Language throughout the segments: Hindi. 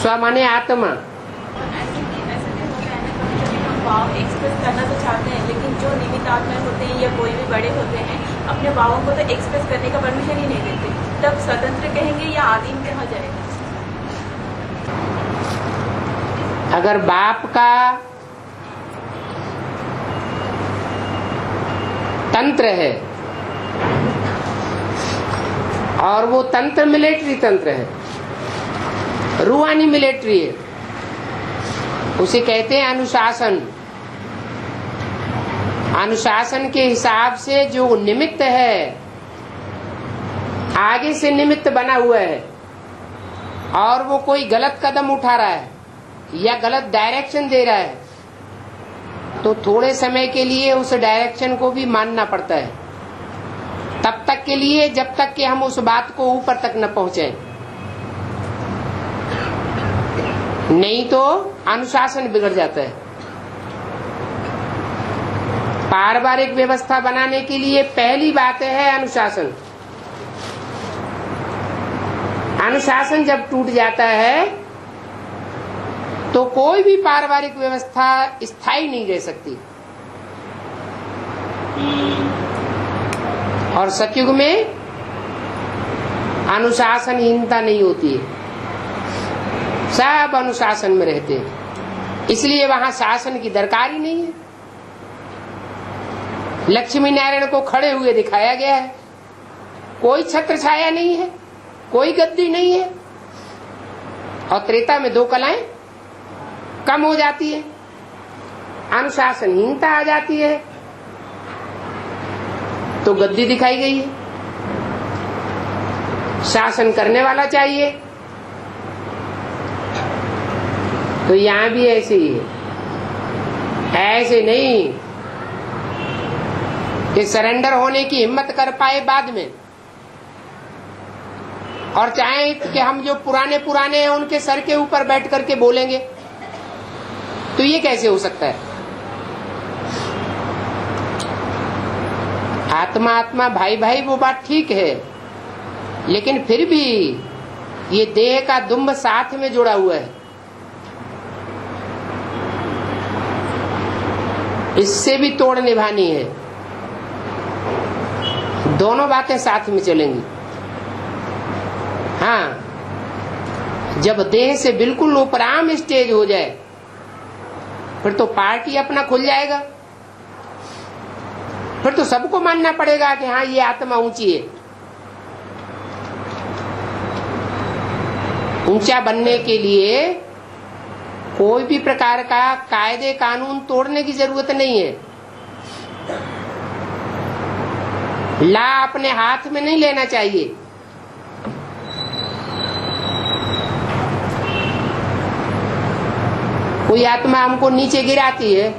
स्व माने आत्मा। भाव एक्सप्रेस करना तो चाहते हैं, लेकिन जो निमित्त आत्मा होते हैं या कोई भी बड़े होते हैं अपने भावों को तो एक्सप्रेस करने का परमिशन ही नहीं देते, तब स्वतंत्र कहेंगे या आदिम कहा जाएगा? अगर बाप का तंत्र है और वो तंत्र मिलिट्री तंत्र है, रूहानी मिलिट्री है, उसे कहते हैं अनुशासन। अनुशासन के हिसाब से जो निमित्त है, आगे से निमित्त बना हुआ है और वो कोई गलत कदम उठा रहा है या गलत डायरेक्शन दे रहा है, तो थोड़े समय के लिए उस डायरेक्शन को भी मानना पड़ता है, तब तक के लिए जब तक कि हम उस बात को ऊपर तक न पहुंचे। नहीं तो अनुशासन बिगड़ जाता है। पारिवारिक व्यवस्था बनाने के लिए पहली बात है अनुशासन। अनुशासन जब टूट जाता है तो कोई भी पारिवारिक व्यवस्था स्थायी नहीं रह सकती। और सतयुग में अनुशासनहीनता नहीं होती है, सब अनुशासन में रहते हैं, इसलिए वहां शासन की दरकार ही नहीं है। लक्ष्मी नारायण को खड़े हुए दिखाया गया है, कोई छत्र छाया नहीं है, कोई गद्दी नहीं है। और त्रेता में दो कलाएं कम हो जाती है, अनुशासनहीनता आ जाती है, तो गद्दी दिखाई गई है। शासन करने वाला चाहिए, तो यहां भी ऐसे ही है। ऐसे नहीं कि सरेंडर होने की हिम्मत कर पाए बाद में, और चाहे कि हम जो पुराने पुराने हैं उनके सर के ऊपर बैठ करके बोलेंगे, तो ये कैसे हो सकता है? आत्मा आत्मा भाई भाई वो बात ठीक है, लेकिन फिर भी ये देह का दुम्ब साथ में जुड़ा हुआ है, इससे भी तोड़ निभानी है। दोनों बातें साथ में चलेंगी। हाँ, जब देह से बिल्कुल उपराम स्टेज हो जाए फिर तो पार्टी अपना खुल जाएगा, फिर तो सबको मानना पड़ेगा कि हाँ ये आत्मा ऊंची है। ऊंचा बनने के लिए कोई भी प्रकार का कायदे कानून तोड़ने की जरूरत नहीं है। ला अपने हाथ में नहीं लेना चाहिए। कोई आत्मा हमको नीचे गिराती है,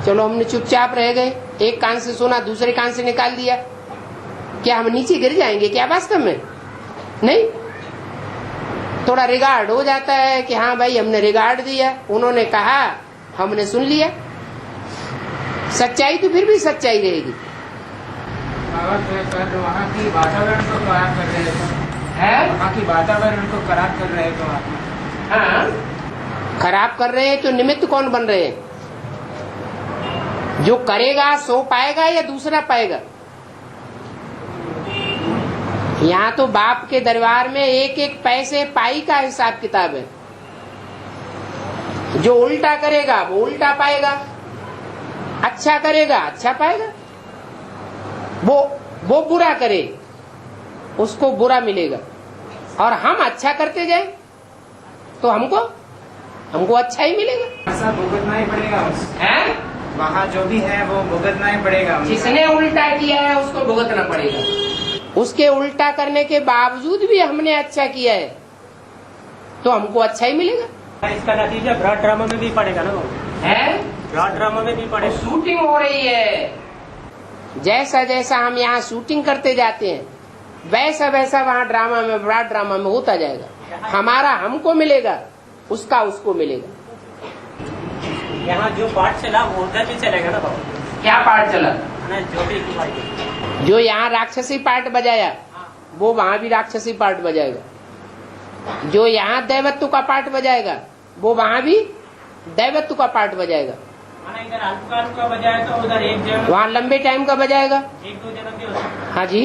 चलो हमने चुपचाप रह गए, एक कान से सुना दूसरे कान से निकाल दिया, क्या हम नीचे गिर जाएंगे क्या वास्तव में? नहीं, थोड़ा रिगार्ड हो जाता है कि हाँ भाई हमने रिगार्ड दिया, उन्होंने कहा हमने सुन लिया। सच्चाई तो फिर भी सच्चाई रहेगी। वहाँ की वातावरण को खराब कर रहे हैं, वहाँ की वातावरण को खराब कर रहे हैं तो आप। हाँ, खराब कर रहे हैं तो निमित्त कौन बन रहे हैं? जो करेगा सो पाएगा या दूसरा पाएगा? यहाँ तो बाप के दरबार में एक एक पैसे पाई का हिसाब किताब है। जो उल्टा करेगा वो उल्टा पाएगा, अच्छा करेगा अच्छा पाएगा, वो बुरा करे उसको बुरा मिलेगा। और हम अच्छा करते जाए तो हमको अच्छा ही मिलेगा। ऐसा भुगतना ही पड़ेगा है? वहाँ जो भी है वो भुगतना ही पड़ेगा। जिसने उल्टा किया है उसको भुगतना पड़ेगा। उसके उल्टा करने के बावजूद भी हमने अच्छा किया है तो हमको अच्छा ही मिलेगा। इसका नतीजा ब्रॉड ड्रामा में भी पड़ेगा ना? है, ब्रॉड ड्रामा में भी पड़ेगा। शूटिंग हो रही है, जैसा जैसा हम यहाँ शूटिंग करते जाते हैं वैसा वैसा वहाँ ड्रामा में, ब्रॉड ड्रामा में होता जाएगा। हमारा हमको मिलेगा, उसका उसको मिलेगा। यहाँ जो पार्ट चला वो उधर भी चलेगा ना बाबा? क्या पार्ट चला? जो भी जो यहाँ राक्षसी पार्ट बजाया वो वहाँ भी राक्षसी पार्ट बजाएगा। जो यहाँ दैवत्व का पाठ बजाएगा वो वहाँ भी दैवत्व का पाठ बजाएगा। माना इधर अल्पकाल का बजाय तो उधर एक जन्म, वहाँ लंबे टाइम का बजाएगा। 1-2 जन्म भी हो सकता है। हाँ जी।